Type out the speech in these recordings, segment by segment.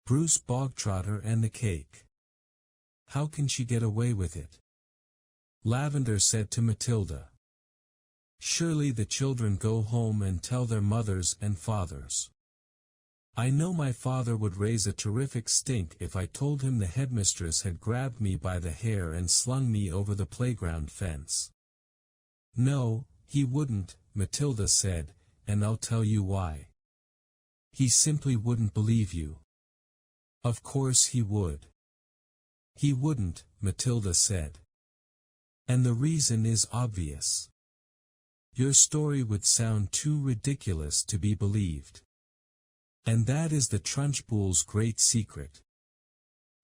Bruce Bogtrotter and the cake. How can she get away with it? Lavender said to Matilda. Surely the children go home and tell their mothers and fathers. I know my father would raise a terrific stink if I told him the headmistress had grabbed me by the hair and slung me over the playground fence. No, he wouldn't, Matilda said, and I'll tell you why. He simply wouldn't believe you. Of course he would. He wouldn't, Matilda said. And the reason is obvious. Your story would sound too ridiculous to be believed. And that is the Trunchbull's great secret.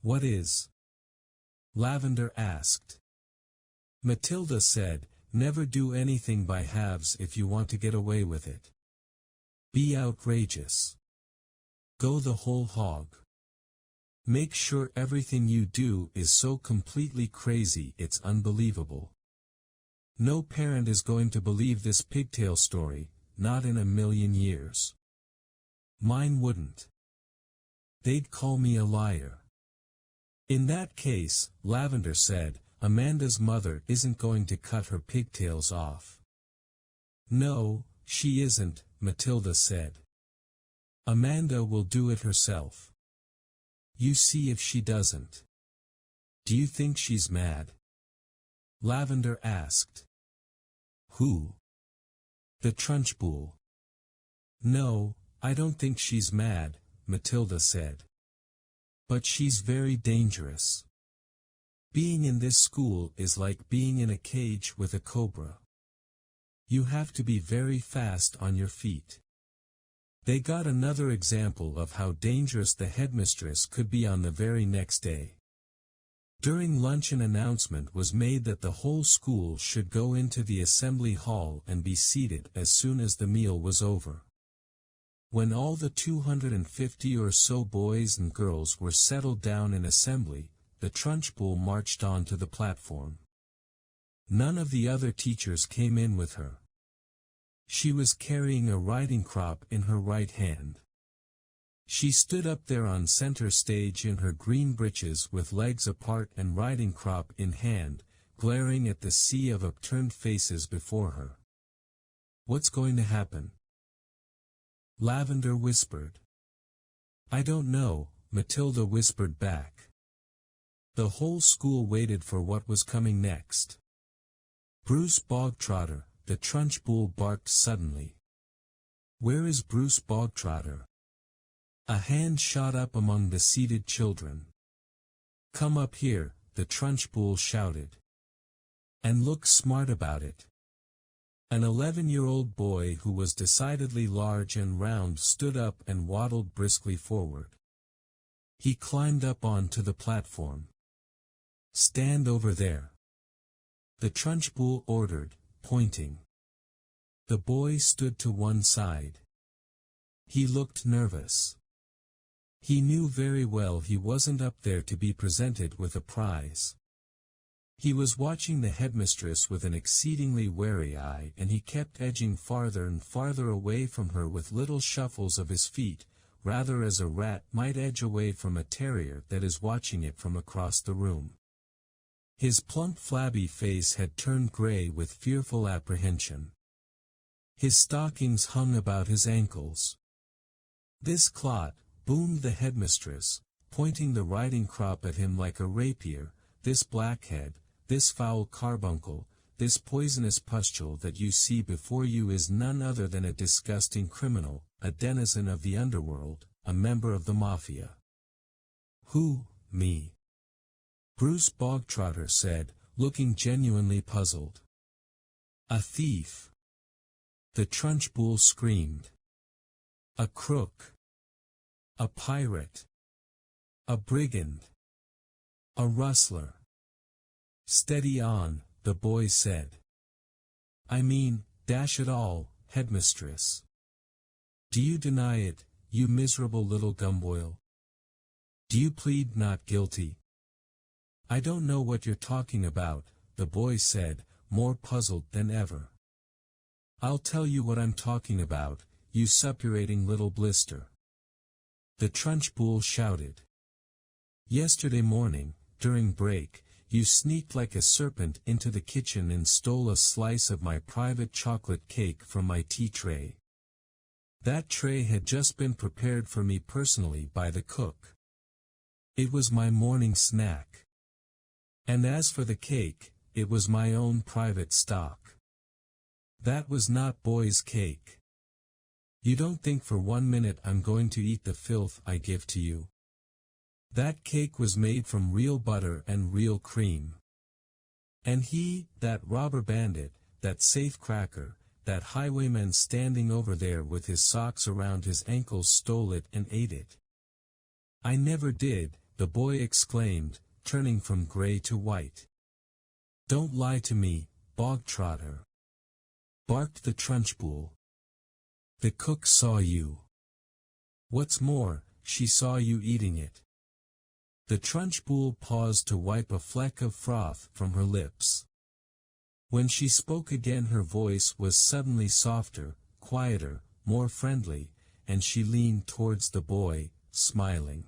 What is? Lavender asked. Matilda said, never do anything by halves if you want to get away with it. Be outrageous. Go the whole hog. Make sure everything you do is so completely crazy it's unbelievable. No parent is going to believe this pigtail story, not in a million years. Mine wouldn't. They'd call me a liar. In that case, Lavender said, Amanda's mother isn't going to cut her pigtails off. No, she isn't, Matilda said. Amanda will do it herself. You see if she doesn't. Do you think she's mad? Lavender asked. Who? The Trunchbull. No, I don't think she's mad, Matilda said. But she's very dangerous. Being in this school is like being in a cage with a cobra. You have to be very fast on your feet. They got another example of how dangerous the headmistress could be on the very next day. During lunch an announcement was made that the whole school should go into the assembly hall and be seated as soon as the meal was over. When all the 250 or so boys and girls were settled down in assembly, the Trunchbull marched on to the platform. None of the other teachers came in with her. She was carrying a riding crop in her right hand. She stood up there on center stage in her green breeches with legs apart and riding crop in hand, glaring at the sea of upturned faces before her. What's going to happen? Lavender whispered. I don't know, Matilda whispered back. The whole school waited for what was coming next. Bruce Bogtrotter, the Trunchbull barked suddenly. Where is Bruce Bogtrotter? A hand shot up among the seated children. Come up here, the Trunchbull shouted. And look smart about it. An 11-year-old boy who was decidedly large and round stood up and waddled briskly forward. He climbed up onto the platform. Stand over there. The Trunchbull ordered, pointing. The boy stood to one side. He looked nervous. He knew very well he wasn't up there to be presented with a prize. He was watching the headmistress with an exceedingly wary eye, and he kept edging farther and farther away from her with little shuffles of his feet, rather as a rat might edge away from a terrier that is watching it from across the room. His plump flabby face had turned gray with fearful apprehension. His stockings hung about his ankles. This clot, boomed the headmistress, pointing the riding crop at him like a rapier, this blackhead, this foul carbuncle, this poisonous pustule that you see before you is none other than a disgusting criminal, a denizen of the underworld, a member of the mafia. Who, me? Bruce Bogtrotter said, looking genuinely puzzled. A thief. The Trunchbull screamed. A crook. A pirate. A brigand. A rustler. Steady on, the boy said. I mean, dash it all, headmistress. Do you deny it, you miserable little gumboil? Do you plead not guilty? I don't know what you're talking about, the boy said, more puzzled than ever. I'll tell you what I'm talking about, you suppurating little blister. the Trunchbull shouted. Yesterday morning, during break, you sneaked like a serpent into the kitchen and stole a slice of my private chocolate cake from my tea tray. That tray had just been prepared for me personally by the cook. It was my morning snack. And as for the cake, it was my own private stock. That was not boy's cake. You don't think for 1 minute I'm going to eat the filth I give to you. That cake was made from real butter and real cream. And he, that robber bandit, that safecracker, that highwayman standing over there with his socks around his ankles stole it and ate it. I never did, the boy exclaimed, turning from gray to white. Don't lie to me, Bogtrotter, barked the Trunchbull. The cook saw you. What's more, she saw you eating it. The Trunchbull paused to wipe a fleck of froth from her lips. When she spoke again her voice was suddenly softer, quieter, more friendly, and she leaned towards the boy, smiling.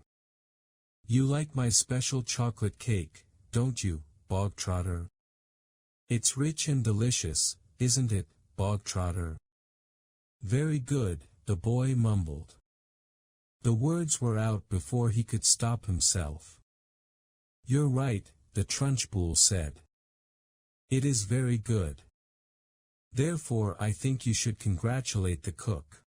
You like my special chocolate cake, don't you, Bogtrotter? It's rich and delicious, isn't it, Bogtrotter? Very good, the boy mumbled. The words were out before he could stop himself. You're right, the Trunchbull said. It is very good. Therefore I think you should congratulate the cook.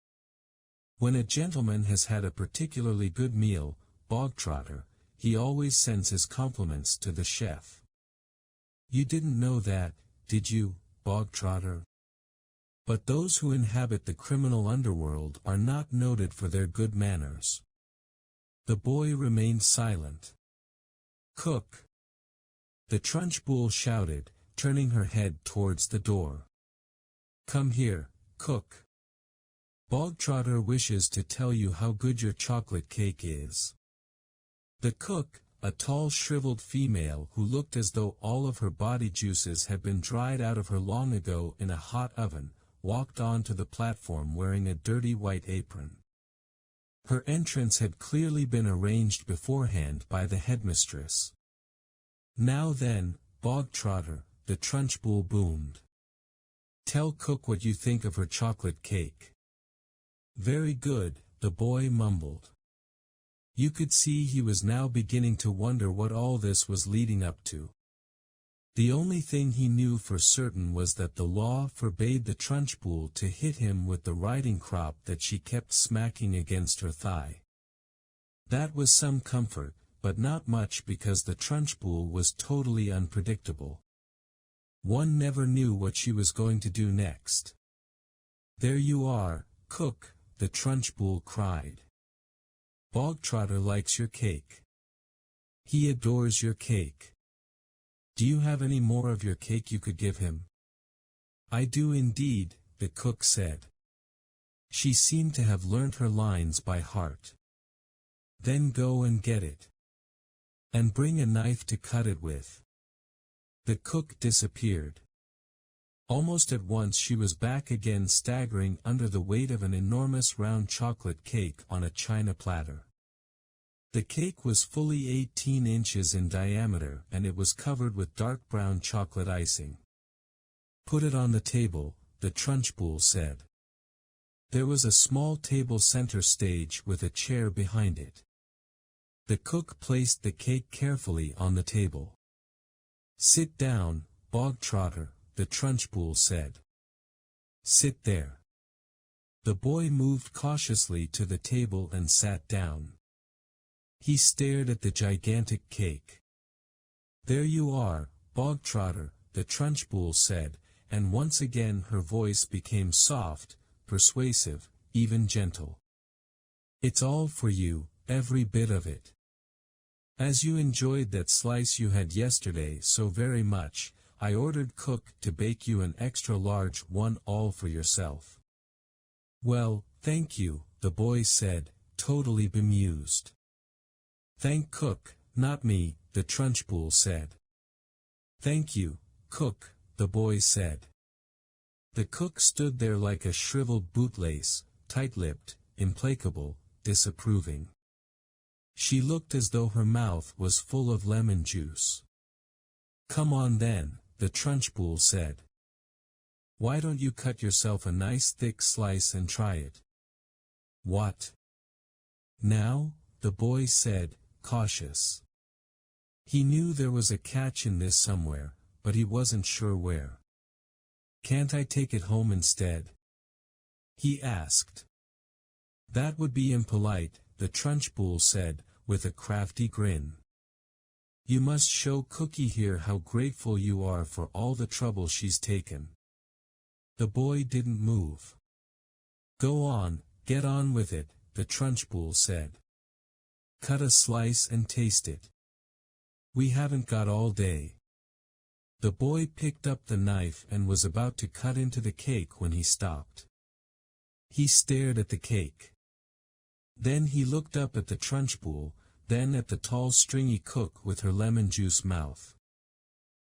When a gentleman has had a particularly good meal, Bogtrotter, he always sends his compliments to the chef. You didn't know that, did you, Bogtrotter? But those who inhabit the criminal underworld are not noted for their good manners. The boy remained silent. Cook! The Trunchbull shouted, turning her head towards the door. Come here, cook. Bogtrotter wishes to tell you how good your chocolate cake is. The cook, a tall shriveled female who looked as though all of her body juices had been dried out of her long ago in a hot oven, walked onto the platform wearing a dirty white apron. Her entrance had clearly been arranged beforehand by the headmistress. Now then, Bogtrotter, the Trunchbull boomed. Tell cook what you think of her chocolate cake. Very good, the boy mumbled. You could see he was now beginning to wonder what all this was leading up to. The only thing he knew for certain was that the law forbade the Trunchbull to hit him with the riding crop that she kept smacking against her thigh. That was some comfort, but not much because the Trunchbull was totally unpredictable. One never knew what she was going to do next. There you are, cook, the Trunchbull cried. Bogtrotter likes your cake. He adores your cake. Do you have any more of your cake you could give him? I do indeed, the cook said. She seemed to have learnt her lines by heart. Then go and get it. And bring a knife to cut it with. The cook disappeared. Almost at once she was back again staggering under the weight of an enormous round chocolate cake on a china platter. The cake was fully 18 inches in diameter and it was covered with dark brown chocolate icing. Put it on the table, the Trunchbull said. There was a small table center stage with a chair behind it. The cook placed the cake carefully on the table. Sit down, Bogtrotter, the Trunchbull said. Sit there. The boy moved cautiously to the table and sat down. He stared at the gigantic cake. There you are, Bogtrotter, the Trunchbull said, and once again her voice became soft, persuasive, even gentle. It's all for you, every bit of it. As you enjoyed that slice you had yesterday so very much, I ordered cook to bake you an extra large one all for yourself. Well, thank you, the boy said, totally bemused. Thank cook, not me, the Trunchbull said. Thank you, cook, the boy said. The cook stood there like a shriveled bootlace, tight-lipped, implacable, disapproving. She looked as though her mouth was full of lemon juice. "Come on then," the Trunchbull said. "Why don't you cut yourself a nice thick slice and try it?" "What? Now?" the boy said, cautious. He knew there was a catch in this somewhere, but he wasn't sure where. "Can't I take it home instead?" he asked. "That would be impolite," the Trunchbull said, with a crafty grin. "You must show Cookie here how grateful you are for all the trouble she's taken." The boy didn't move. "Go on, get on with it," the Trunchbull said. "Cut a slice and taste it. We haven't got all day." The boy picked up the knife and was about to cut into the cake when he stopped. He stared at the cake. Then he looked up at the Trunchbull, then at the tall stringy cook with her lemon juice mouth.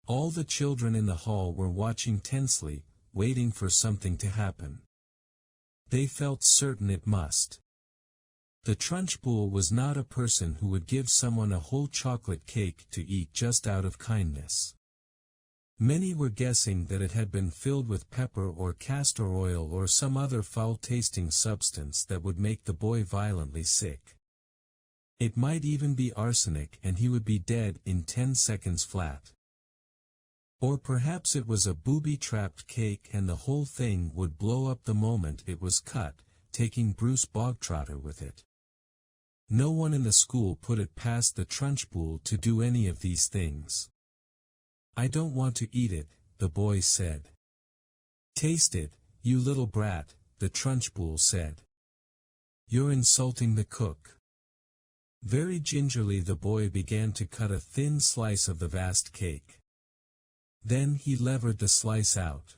All the children in the hall were watching tensely, waiting for something to happen. They felt certain it must. The Trunchbull was not a person who would give someone a whole chocolate cake to eat just out of kindness. Many were guessing that it had been filled with pepper or castor oil or some other foul-tasting substance that would make the boy violently sick. It might even be arsenic and he would be dead in 10 seconds flat. Or perhaps it was a booby-trapped cake and the whole thing would blow up the moment it was cut, taking Bruce Bogtrotter with it. No one in the school put it past the Trunchbull to do any of these things. "I don't want to eat it," the boy said. "Taste it, you little brat," the Trunchbull said. "You're insulting the cook." Very gingerly the boy began to cut a thin slice of the vast cake. Then he levered the slice out.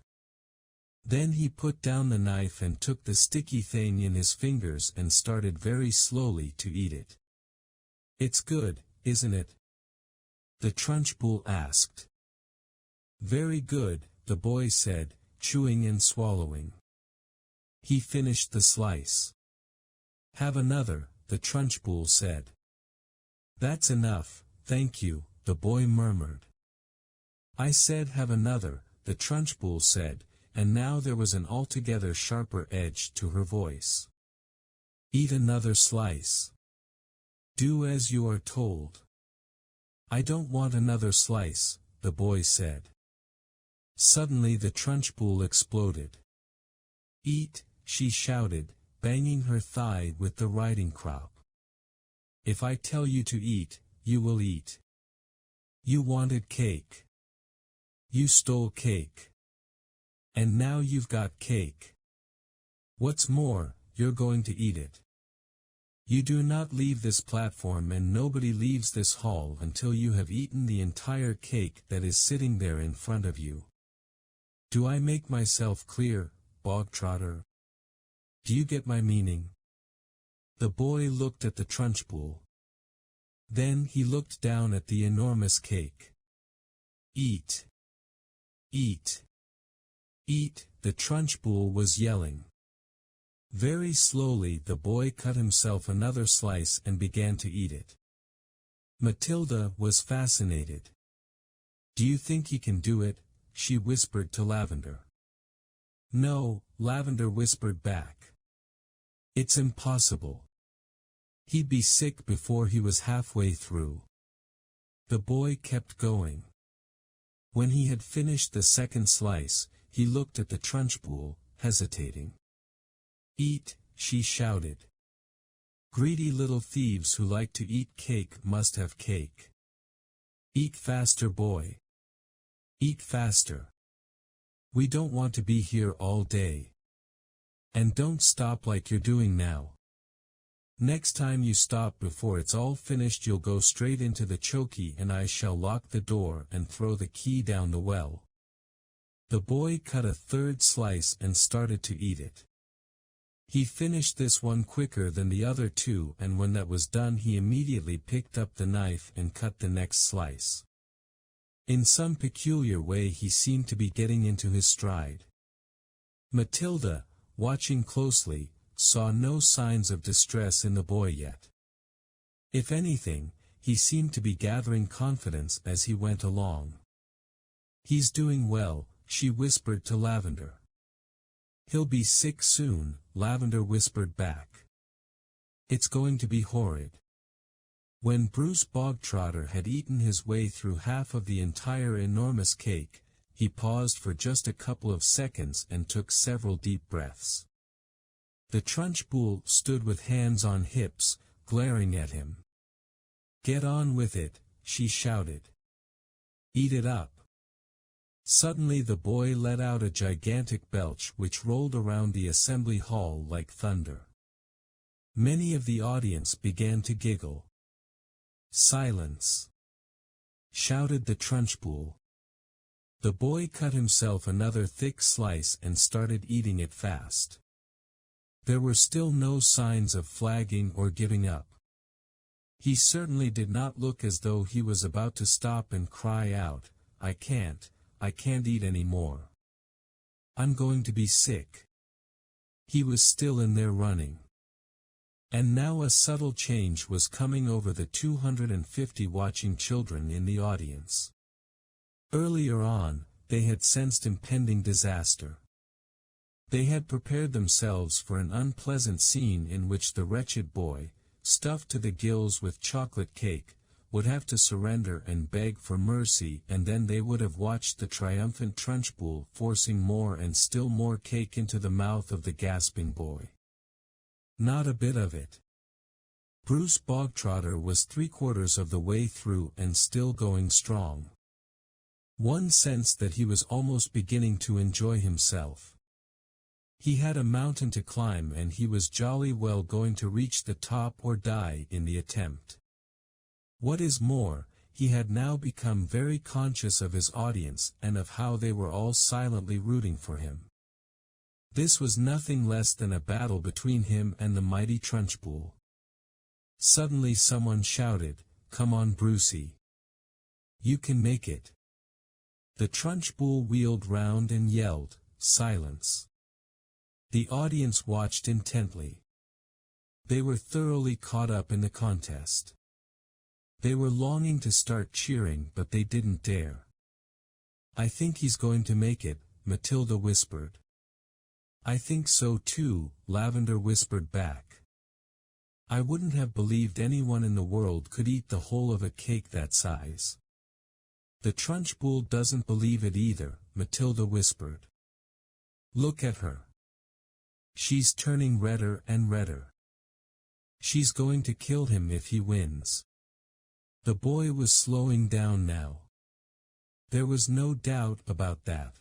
Then he put down the knife and took the sticky thing in his fingers and started very slowly to eat it. "It's good, isn't it?" the Trunchbull asked. "Very good," the boy said, chewing and swallowing. He finished the slice. "Have another," the Trunchbull said. "That's enough, thank you," the boy murmured. "I said have another," the Trunchbull said, and now there was an altogether sharper edge to her voice. "Eat another slice. Do as you are told." "I don't want another slice," the boy said. Suddenly the Trunchbull exploded. "Eat," she shouted, banging her thigh with the riding crop. "If I tell you to eat, you will eat. You wanted cake. You stole cake. And now you've got cake. What's more, you're going to eat it. You do not leave this platform and nobody leaves this hall until you have eaten the entire cake that is sitting there in front of you. Do I make myself clear, Bogtrotter? Do you get my meaning?" The boy looked at the Trunchbull. Then he looked down at the enormous cake. "Eat. Eat. Eat," the Trunchbull was yelling. Very slowly the boy cut himself another slice and began to eat it. Matilda was fascinated. "Do you think he can do it?" she whispered to Lavender. "No," Lavender whispered back. "It's impossible. He'd be sick before he was halfway through." The boy kept going. When he had finished the second slice, he looked at the Trunchbull, hesitating. "Eat," she shouted. "Greedy little thieves who like to eat cake must have cake. Eat faster, boy. Eat faster. We don't want to be here all day. And don't stop like you're doing now. Next time you stop before it's all finished you'll go straight into the chokey and I shall lock the door and throw the key down the well." The boy cut a third slice and started to eat it. He finished this one quicker than the other two, and when that was done he immediately picked up the knife and cut the next slice. In some peculiar way he seemed to be getting into his stride. Matilda, watching closely, saw no signs of distress in the boy yet. If anything, he seemed to be gathering confidence as he went along. "He's doing well," she whispered to Lavender. "He'll be sick soon," Lavender whispered back. "It's going to be horrid." When Bruce Bogtrotter had eaten his way through half of the entire enormous cake, he paused for just a couple of seconds and took several deep breaths. The Trunchbull stood with hands on hips, glaring at him. "Get on with it," she shouted. "Eat it up." Suddenly the boy let out a gigantic belch which rolled around the assembly hall like thunder. Many of the audience began to giggle. "Silence!" shouted the Trunchbull. The boy cut himself another thick slice and started eating it fast. There were still no signs of flagging or giving up. He certainly did not look as though he was about to stop and cry out, I can't eat any more. I'm going to be sick." He was still in there running. And now a subtle change was coming over the 250 watching children in the audience. Earlier on, they had sensed impending disaster. They had prepared themselves for an unpleasant scene in which the wretched boy, stuffed to the gills with chocolate cake, would have to surrender and beg for mercy, and then they would have watched the triumphant Trunchbull forcing more and still more cake into the mouth of the gasping boy. Not a bit of it. Bruce Bogtrotter was 3/4 of the way through and still going strong. One sensed that he was almost beginning to enjoy himself. He had a mountain to climb and he was jolly well going to reach the top or die in the attempt. What is more, he had now become very conscious of his audience and of how they were all silently rooting for him. This was nothing less than a battle between him and the mighty Trunchbull. Suddenly someone shouted, "Come on, Brucey. You can make it." The Trunchbull wheeled round and yelled, "Silence." The audience watched intently. They were thoroughly caught up in the contest. They were longing to start cheering but they didn't dare. "I think he's going to make it," Matilda whispered. "I think so too," Lavender whispered back. "I wouldn't have believed anyone in the world could eat the whole of a cake that size." "The Trunchbull doesn't believe it either," Matilda whispered. "Look at her. She's turning redder and redder. She's going to kill him if he wins." The boy was slowing down now. There was no doubt about that.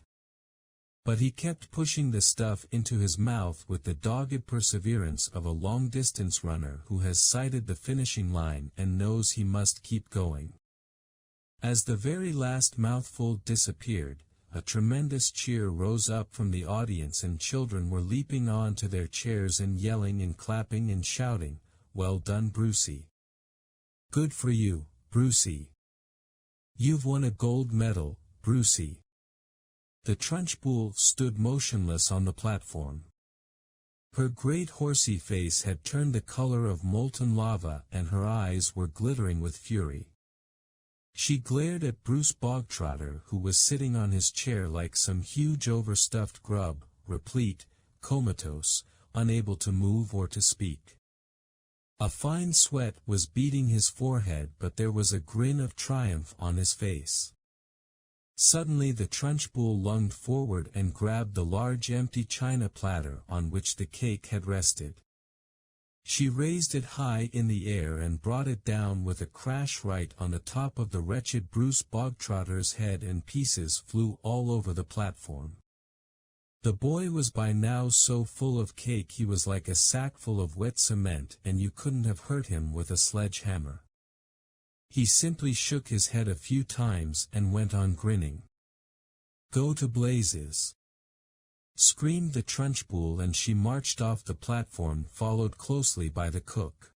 But he kept pushing the stuff into his mouth with the dogged perseverance of a long-distance runner who has sighted the finishing line and knows he must keep going. As the very last mouthful disappeared, a tremendous cheer rose up from the audience and children were leaping on to their chairs and yelling and clapping and shouting, "Well done, Brucey. Good for you, Brucey. You've won a gold medal, Brucey." The Trunchbull stood motionless on the platform. Her great horsey face had turned the color of molten lava and her eyes were glittering with fury. She glared at Bruce Bogtrotter who was sitting on his chair like some huge overstuffed grub, replete, comatose, unable to move or to speak. A fine sweat was beading his forehead but there was a grin of triumph on his face. Suddenly the Trunchbull lunged forward and grabbed the large empty china platter on which the cake had rested. She raised it high in the air and brought it down with a crash right on the top of the wretched Bruce Bogtrotter's head and pieces flew all over the platform. The boy was by now so full of cake he was like a sack full of wet cement and you couldn't have hurt him with a sledgehammer. He simply shook his head a few times and went on grinning. "Go to blazes!" screamed the Trunchbull and she marched off the platform followed closely by the cook.